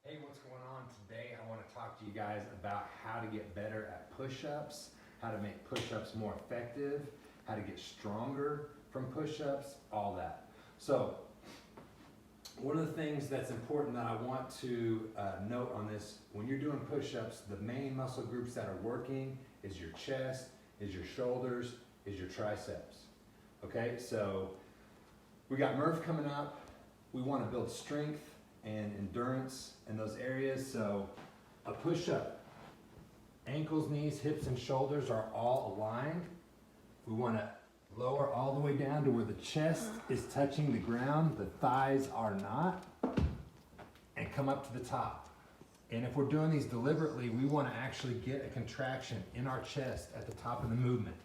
Hey, what's going on? Today I want to talk to you guys about how to get better at push-ups, how to make push-ups more effective, how to get stronger from push-ups, all that. So, one of the things that's important that I want to note on this, when you're doing push-ups, the main muscle groups that are working is your chest, is your shoulders, is your triceps. Okay, so we got Murph coming up. We want to build strength and endurance in those areas. So a push-up, ankles, knees, hips, and shoulders are all aligned. We want to lower all the way down to where the chest is touching the ground, the thighs are not, and come up to the top. And if we're doing these deliberately, we want to actually get a contraction in our chest at the top of the movement.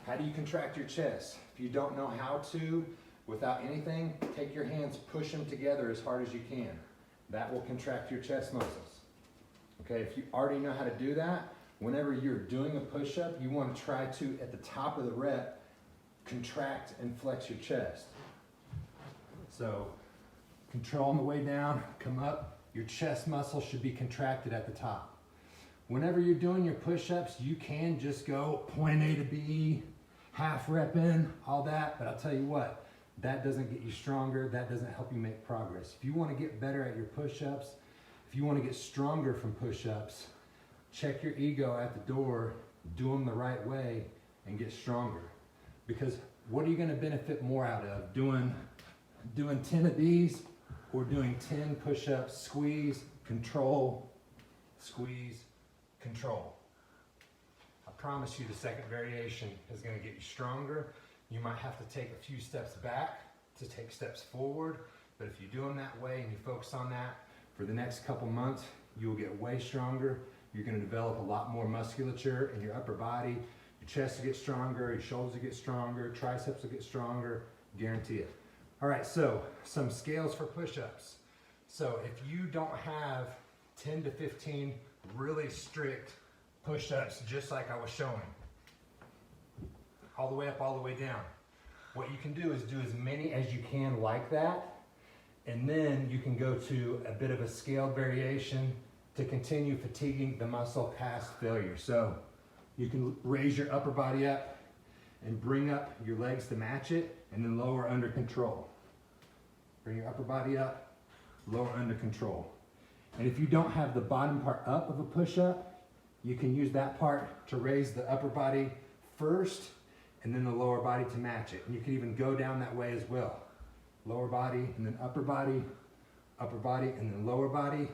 How do you contract your chest? If you don't know how to, without anything, take your hands, push them together as hard as you can. That will contract your chest muscles. Okay, if you already know how to do that, whenever you're doing a push-up, you want to try to, at the top of the rep, contract and flex your chest. So, control on the way down, come up, your chest muscle should be contracted at the top. Whenever you're doing your push-ups, you can just go point A to B, half rep in, all that, but I'll tell you what, that doesn't get you stronger, that doesn't help you make progress. If you want to get better at your push-ups, if you want to get stronger from push-ups, check your ego at the door, do them the right way, and get stronger. Because what are you going to benefit more out of? Doing 10 of these or doing 10 push-ups, squeeze, control, squeeze, control. I promise you the second variation is going to get you stronger. You might have to take a few steps back to take steps forward, but if you do them that way and you focus on that for the next couple months, you will get way stronger. You're going to develop a lot more musculature in your upper body. Your chest will get stronger, your shoulders will get stronger, triceps will get stronger, guarantee it. All right, so some scales for push-ups. So if you don't have 10 to 15 really strict push-ups, just like I was showing, all the way up, all the way down. What you can do is do as many as you can like that, and then you can go to a bit of a scaled variation to continue fatiguing the muscle past failure. So you can raise your upper body up and bring up your legs to match it, and then lower under control. Bring your upper body up, lower under control. And if you don't have the bottom part up of a push-up, you can use that part to raise the upper body first, and then the lower body to match it. And you can even go down that way as well. Lower body, and then upper body, and then lower body.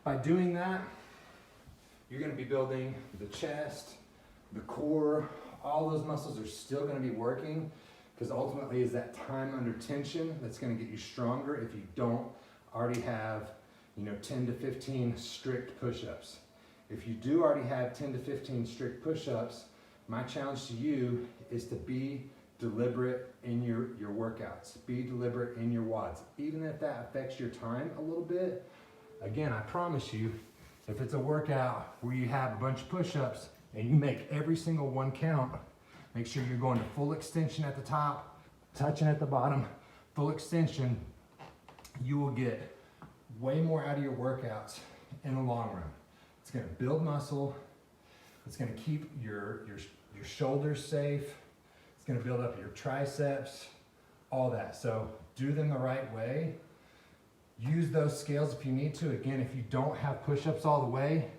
By doing that, you're going to be building the chest, the core, all those muscles are still going to be working, because ultimately is that time under tension that's going to get you stronger if you don't already have 10 to 15 strict push-ups. If you do already have 10 to 15 strict push-ups, my challenge to you is to be deliberate in your workouts. Be deliberate in your WODs. Even if that affects your time a little bit, again, I promise you, if it's a workout where you have a bunch of push-ups and you make every single one count, make sure you're going to full extension at the top, touching at the bottom, full extension, you will get way more out of your workouts in the long run. It's going to build muscle. It's going to keep your shoulders safe. It's going to build up your triceps, all that. So do them the right way. Use those scales if you need to. Again, if you don't have push-ups all the way,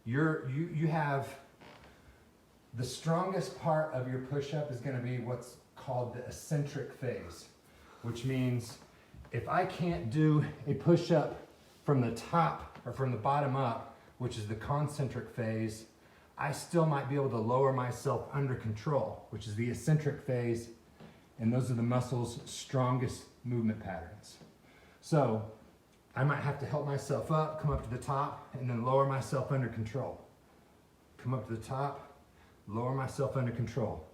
you have the strongest part of your push-up is going to be what's called the eccentric phase, which means if I can't do a push-up from the top or from the bottom up, which is the concentric phase, I still might be able to lower myself under control, which is the eccentric phase, and those are the muscle's strongest movement patterns. So I might have to help myself up, come up to the top, and then lower myself under control. Come up to the top, lower myself under control.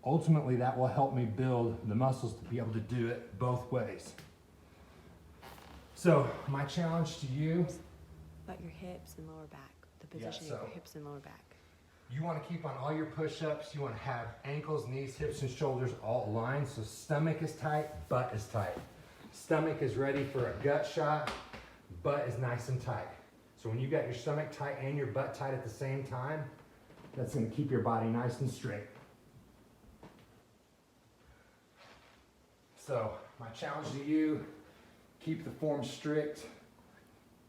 Ultimately, that will help me build the muscles to be able to do it both ways. So my challenge to you... About your hips and lower back, the positioning of your hips and lower back. You want to keep on all your push-ups, you want to have ankles, knees, hips, and shoulders all aligned, so stomach is tight, butt is tight. Stomach is ready for a gut shot, butt is nice and tight. So when you got your stomach tight and your butt tight at the same time, that's gonna keep your body nice and straight. So my challenge to you, keep the form strict,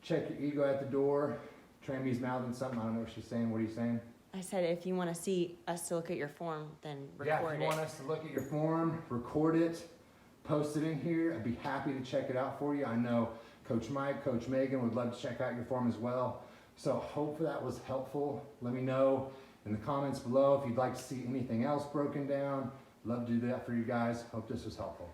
check your ego at the door. Trami's mouthing something, I don't know what she's saying. What are you saying? I said if you want to see us to look at your form, then Yeah, record if you it. want us to look at your form, record it, post it in here. I'd be happy to check it out for you. I know Coach Mike, Coach Megan would love to check out your form as well. So hopefully that was helpful. Let me know in the comments below if you'd like to see anything else broken down. Love to do that for you guys. Hope this was helpful.